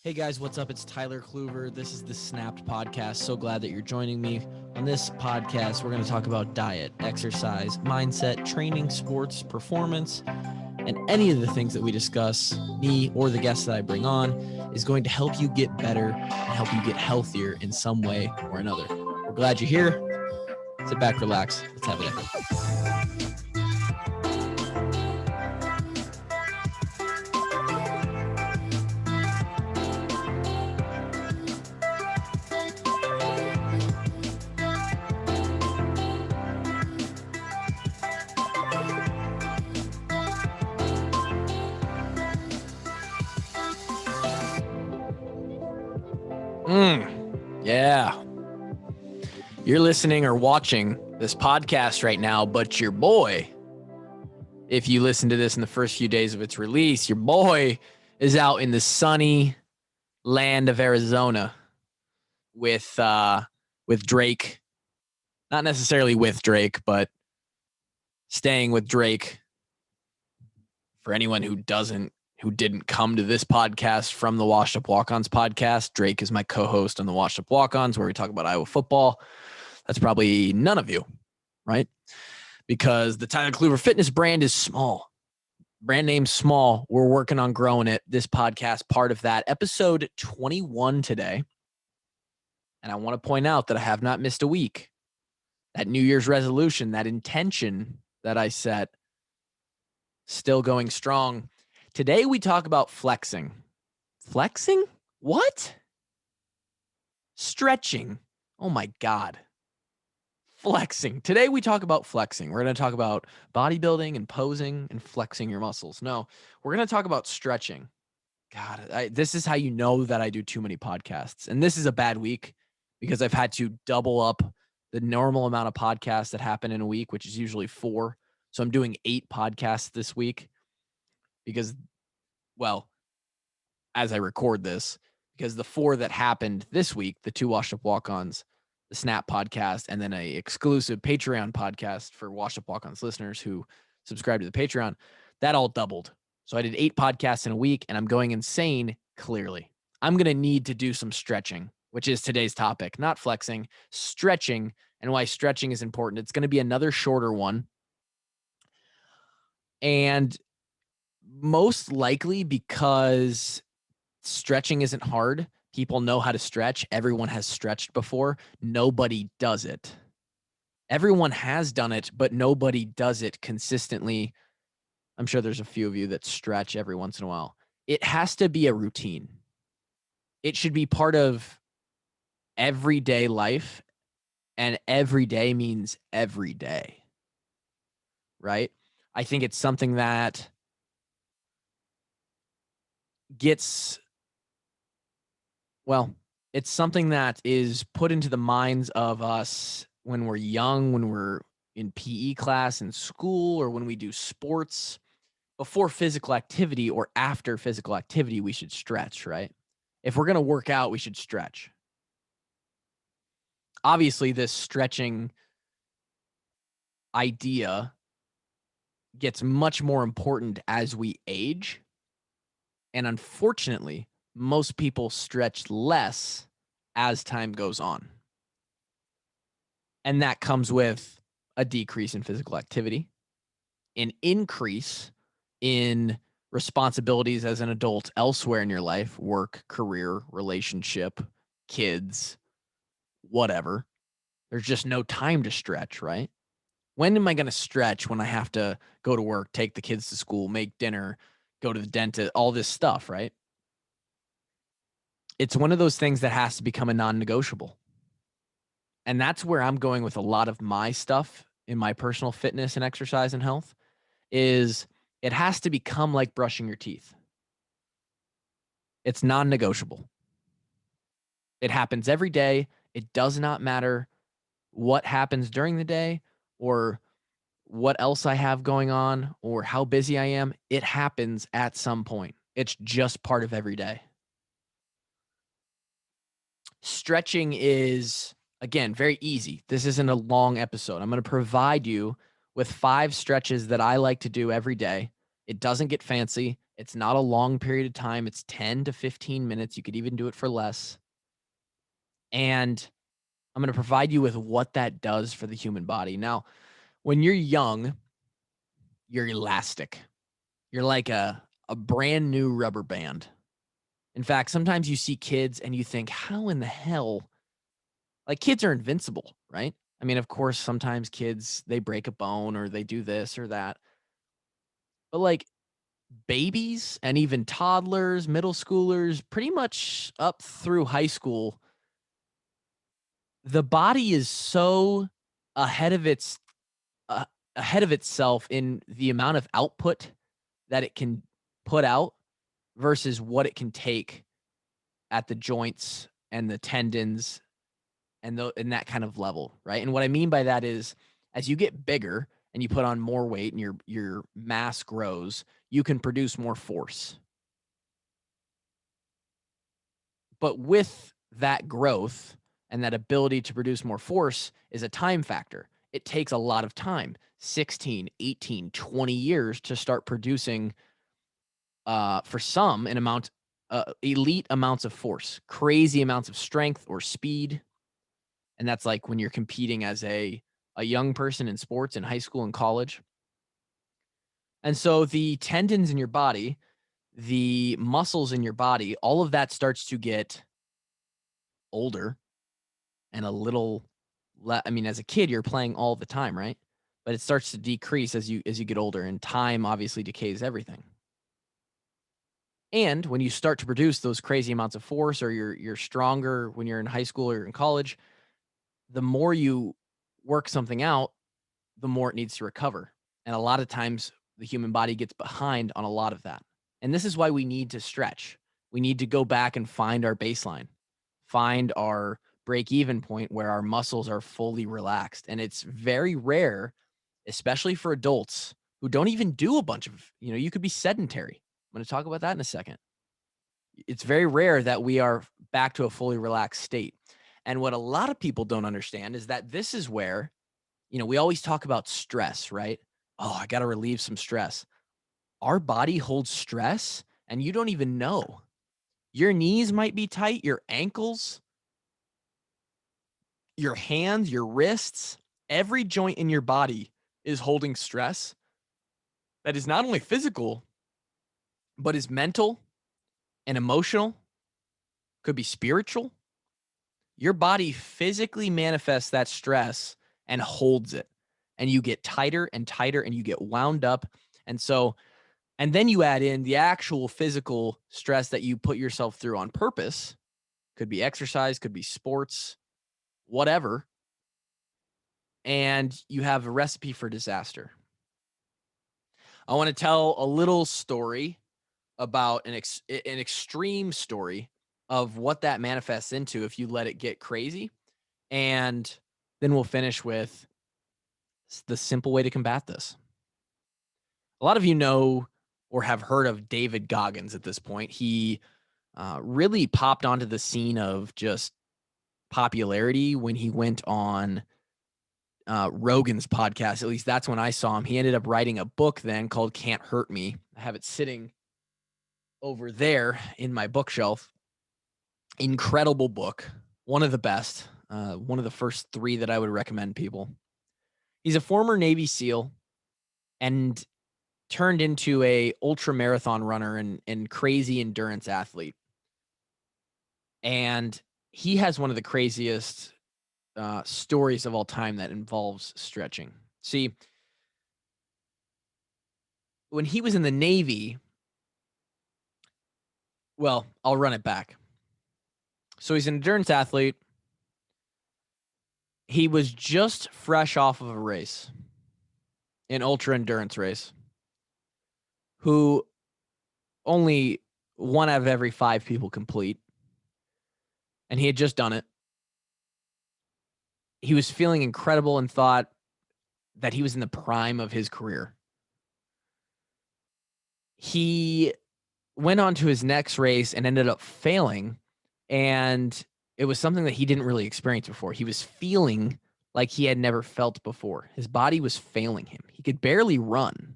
Hey guys, what's up? It's Tyler Kluver. This is the Snapped Podcast. So glad that you're joining me. On this podcast, we're going to talk about diet, exercise, mindset, training, sports, performance, and any of the things that we discuss, me or the guests that I bring on, is going to help you get better and help you get healthier in some way or another. We're glad you're here. Sit back, relax. Let's have a day. Yeah. You're listening or watching this podcast right now, but your boy, if you listen to this in the first few days of its release, your boy is out in the sunny land of Arizona with Drake. Not necessarily with Drake, but staying with Drake. For anyone who didn't come to this podcast from the Washed Up Walk-Ons podcast, Drake is my co-host on the Washed Up Walk-Ons, where we talk about Iowa football. That's probably none of you, right? Because the Tyler Kluver Fitness brand is small. Brand name small. We're working on growing it. This podcast, part of that. Episode 21 today. And I want to point out that I have not missed a week. That New Year's resolution, that intention that I set, still going strong. Today we talk about flexing. Flexing? What? Stretching. Oh my God. Flexing. Today we talk about flexing. We're going to talk about bodybuilding and posing and flexing your muscles. No, we're going to talk about stretching. God, this is how you know that I do too many podcasts. And this is a bad week because I've had to double up the normal amount of podcasts that happen in a week, which is usually 4. So I'm doing 8 podcasts this week because, well, as I record this, because the 4 that happened this week, the 2 Washed Up Walk-Ons, the Snap podcast, and then a exclusive Patreon podcast for Washed Up Walk-Ons listeners who subscribe to the Patreon, that all doubled. So I did 8 podcasts in a week, and I'm going insane, clearly. I'm going to need to do some stretching, which is today's topic, not flexing, stretching, and why stretching is important. It's going to be another shorter one. And most likely because stretching isn't hard. People know how to stretch. Everyone has stretched before. Nobody does it. Everyone has done it, but nobody does it consistently. I'm sure there's a few of you that stretch every once in a while. It has to be a routine. It should be part of everyday life, and every day means every day, right? I think it's something that it's something that is put into the minds of us when we're young, when we're in PE class in school, or when we do sports. Before physical activity or after physical activity, we should stretch, right? If we're going to work out, we should stretch. Obviously, this stretching idea gets much more important as we age. And unfortunately, most people stretch less as time goes on. And that comes with a decrease in physical activity, an increase in responsibilities as an adult elsewhere in your life, work, career, relationship, kids, whatever. There's just no time to stretch, right? When am I going to stretch? When I have to go to work, take the kids to school, make dinner, go to the dentist, all this stuff, right? It's one of those things that has to become a non-negotiable. And that's where I'm going with a lot of my stuff in my personal fitness and exercise and health, is it has to become like brushing your teeth. It's non-negotiable. It happens every day. It does not matter what happens during the day or what else I have going on or how busy I am. It happens at some point. It's just part of every day. Stretching is, again, very easy. This isn't a long episode. I'm going to provide you with 5 stretches that I like to do every day. It doesn't get fancy. It's not a long period of time. It's 10 to 15 minutes. You could even do it for less. And I'm going to provide you with what that does for the human body. Now, when you're young, you're elastic. You're like a brand new rubber band. In fact, sometimes you see kids and you think, how in the hell? Like, kids are invincible, right? I mean, of course, sometimes kids, they break a bone or they do this or that. But like babies and even toddlers, middle schoolers, pretty much up through high school, the body is so ahead of its uh, ahead of itself in the amount of output that it can put out versus what it can take at the joints and the tendons and that kind of level, right? And what I mean by that is, as you get bigger and you put on more weight and your mass grows, you can produce more force. But with that growth and that ability to produce more force is a time factor. It takes a lot of time, 16, 18, 20 years to start producing, for some, an amount, elite amounts of force, crazy amounts of strength or speed. And that's like when you're competing as a young person in sports in high school and college. And so the tendons in your body, the muscles in your body, all of that starts to get older and a little I mean, as a kid, you're playing all the time, right? But it starts to decrease as you get older, and time obviously decays everything. And when you start to produce those crazy amounts of force, or you're stronger when you're in high school or in college, the more you work something out, the more it needs to recover. And a lot of times the human body gets behind on a lot of that. And this is why we need to stretch. We need to go back and find our baseline, find our break even point where our muscles are fully relaxed. And it's very rare, especially for adults who don't even do a bunch of, you could be sedentary. I'm going to talk about that in a second. It's very rare that we are back to a fully relaxed state. And what a lot of people don't understand is that this is where, we always talk about stress, right? Oh, I got to relieve some stress. Our body holds stress and you don't even know. Your knees might be tight, your ankles, your hands, your wrists, every joint in your body is holding stress that is not only physical, but is mental and emotional, could be spiritual. Your body physically manifests that stress and holds it. And you get tighter and tighter and you get wound up. And then you add in the actual physical stress that you put yourself through on purpose. Could be exercise, could be sports, whatever. And you have a recipe for disaster. I want to tell a little story about an extreme story of what that manifests into if you let it get crazy. And then we'll finish with the simple way to combat this. A lot of you know or have heard of David Goggins at this point. He really popped onto the scene of just popularity when he went on Rogan's podcast. At least that's when I saw him. He ended up writing a book then called Can't Hurt Me. I have it sitting over there in my bookshelf. Incredible book. One of the best. One of the first 3 that I would recommend people. He's a former Navy SEAL and turned into a ultra marathon runner and crazy endurance athlete. And he has one of the craziest stories of all time that involves stretching. See, when he was in the Navy, well, I'll run it back. So he's an endurance athlete. He was just fresh off of a race, an ultra endurance race, who only 1 out of every 5 people complete. And he had just done it. He was feeling incredible and thought that he was in the prime of his career. He went on to his next race and ended up failing. And it was something that he didn't really experience before. He was feeling like he had never felt before. His body was failing him. He could barely run.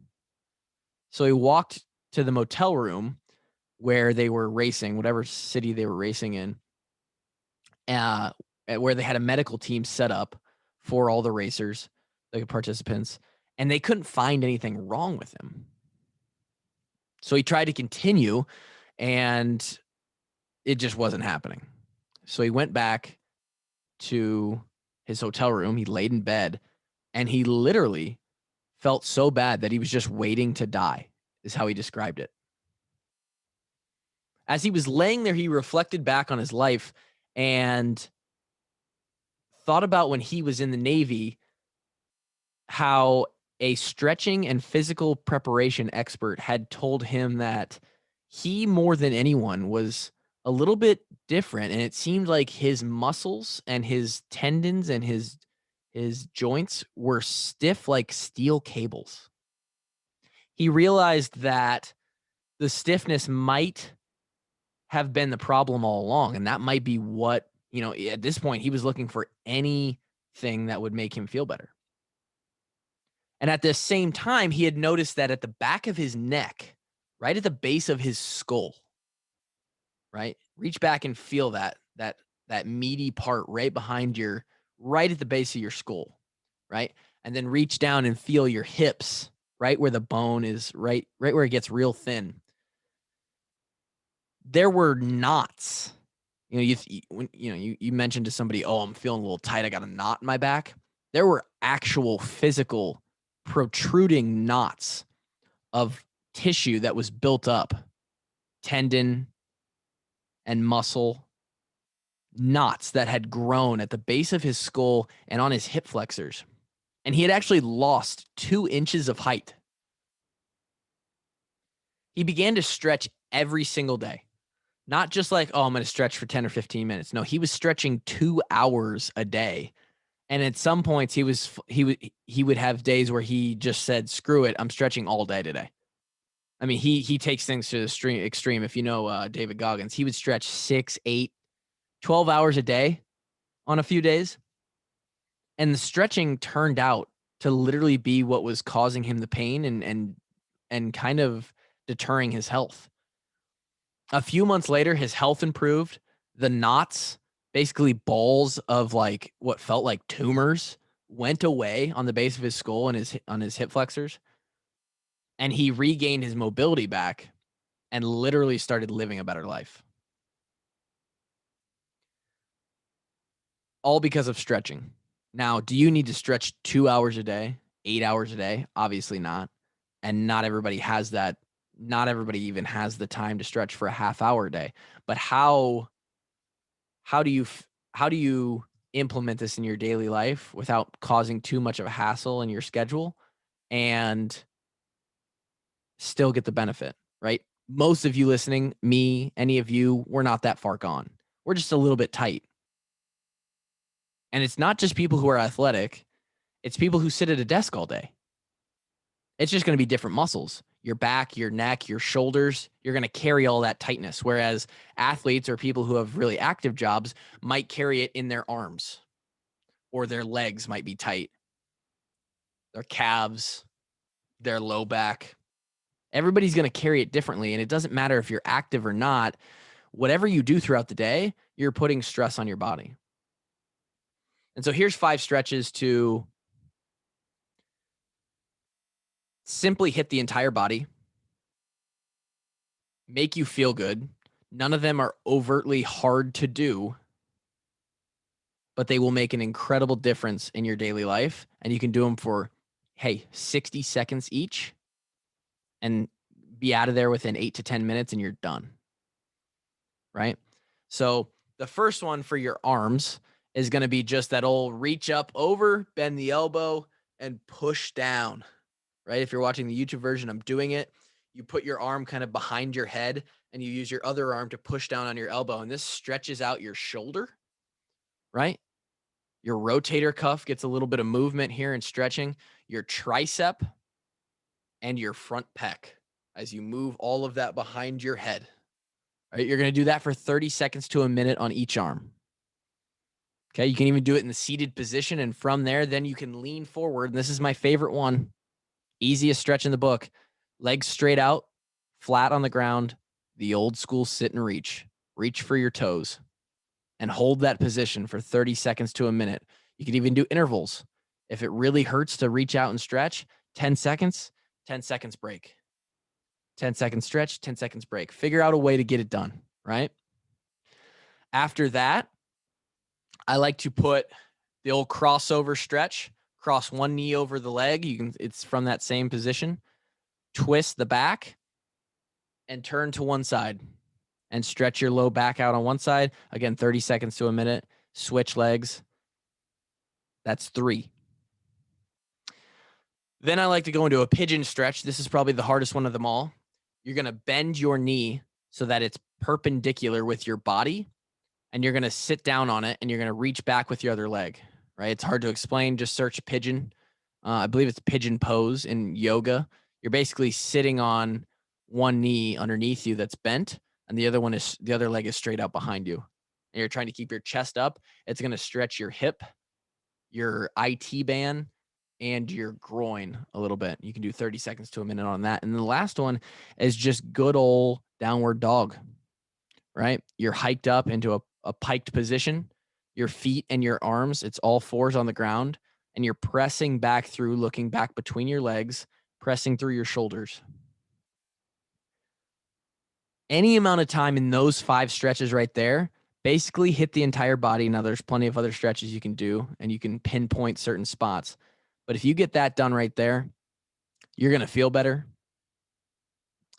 So he walked to the motel room where they were racing, whatever city they were racing in, uh, where they had a medical team set up for all the racers, the participants, and they couldn't find anything wrong with him. So he tried to continue, and it just wasn't happening. So he went back to his hotel room. He laid in bed, and he literally felt so bad that he was just waiting to die, is how he described it. As he was laying there, he reflected back on his life and thought about when he was in the Navy, how a stretching and physical preparation expert had told him that he, more than anyone, was a little bit different. And it seemed like his muscles and his tendons and his joints were stiff like steel cables. He realized that the stiffness might have been the problem all along. And that might be what, at this point, he was looking for anything that would make him feel better. And at the same time, he had noticed that at the back of his neck, right at the base of his skull, right? Reach back and feel that meaty part right behind right at the base of your skull, right? And then reach down and feel your hips, right where the bone is, right where it gets real thin. There were knots. You mentioned to somebody, "Oh, I'm feeling a little tight. I got a knot in my back." There were actual physical protruding knots of tissue that was built up, tendon and muscle, knots that had grown at the base of his skull and on his hip flexors. And he had actually lost 2 inches of height. He began to stretch every single day. Not just like, "Oh, I'm going to stretch for 10 or 15 minutes." No, he was stretching 2 hours a day. And at some points he would have days where he just said, "Screw it, I'm stretching all day today." I mean, he takes things to the extreme. If you know David Goggins, he would stretch 6, 8, 12 hours a day on a few days. And the stretching turned out to literally be what was causing him the pain and kind of deterring his health. A few months later, his health improved. The knots, basically balls of like what felt like tumors, went away on the base of his skull and on his hip flexors. And he regained his mobility back and literally started living a better life. All because of stretching. Now, do you need to stretch 2 hours a day, 8 hours a day? Obviously not. And not everybody has that. Not everybody even has the time to stretch for a half hour a day. But how do you implement this in your daily life without causing too much of a hassle in your schedule and still get the benefit, right? Most of you listening, me, any of you, we're not that far gone. We're just a little bit tight. And it's not just people who are athletic. It's people who sit at a desk all day. It's just going to be different muscles. Your back, your neck, your shoulders, you're going to carry all that tightness. Whereas athletes or people who have really active jobs might carry it in their arms, or their legs might be tight, their calves, their low back. Everybody's going to carry it differently. And it doesn't matter if you're active or not. Whatever you do throughout the day, you're putting stress on your body. And so here's 5 stretches to simply hit the entire body, make you feel good. None of them are overtly hard to do, but they will make an incredible difference in your daily life. And you can do them for, 60 seconds each and be out of there within 8 to 10 minutes and you're done. Right? So the first one for your arms is going to be just that old reach up over, bend the elbow, and push down. Right? If you're watching the YouTube version, I'm doing it. You put your arm kind of behind your head and you use your other arm to push down on your elbow. And this stretches out your shoulder, right? Your rotator cuff gets a little bit of movement here and stretching. Your tricep and your front pec as you move all of that behind your head. Right? You're going to do that for 30 seconds to a minute on each arm. Okay, you can even do it in the seated position. And from there, then you can lean forward. And this is my favorite one. Easiest stretch in the book. Legs straight out, flat on the ground, the old school sit and reach. Reach for your toes and hold that position for 30 seconds to a minute. You can even do intervals. If it really hurts to reach out and stretch, 10 seconds, 10 seconds break. 10 seconds stretch, 10 seconds break. Figure out a way to get it done, right? After that, I like to put the old crossover stretch, cross one knee over the leg. It's from that same position. Twist the back and turn to one side and stretch your low back out on one side. Again, 30 seconds to a minute. Switch legs. That's 3. Then I like to go into a pigeon stretch. This is probably the hardest one of them all. You're going to bend your knee so that it's perpendicular with your body, and you're going to sit down on it, and you're going to reach back with your other leg, right? It's hard to explain. Just search pigeon. I believe it's Pigeon Pose in yoga. You're basically sitting on one knee underneath you that's bent, and the other leg is straight out behind you. And you're trying to keep your chest up. It's going to stretch your hip, your IT band, and your groin a little bit. You can do 30 seconds to a minute on that. And the last one is just good old downward dog, right? You're hiked up into a piked position. Your feet and your arms, it's all fours on the ground, and you're pressing back through, looking back between your legs, pressing through your shoulders. Any amount of time in those 5 stretches right there basically hit the entire body. Now, there's plenty of other stretches you can do, and you can pinpoint certain spots. But if you get that done right there, you're going to feel better.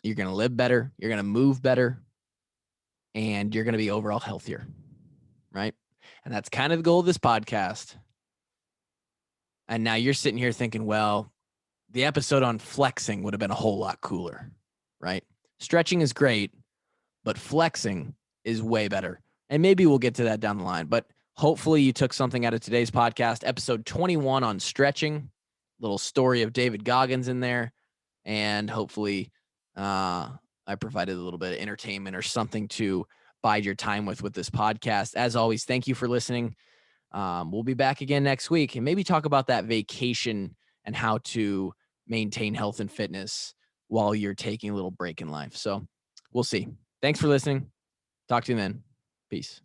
You're going to live better. You're going to move better. And you're going to be overall healthier, right? And that's kind of the goal of this podcast. And now you're sitting here thinking, well, the episode on flexing would have been a whole lot cooler, right? Stretching is great, but flexing is way better. And maybe we'll get to that down the line. But hopefully you took something out of today's podcast, episode 21 on stretching, little story of David Goggins in there. And hopefully I provided a little bit of entertainment or something to bide your time with this podcast. As always, thank you for listening. We'll be back again next week and maybe talk about that vacation and how to maintain health and fitness while you're taking a little break in life. So we'll see. Thanks for listening. Talk to you then. Peace.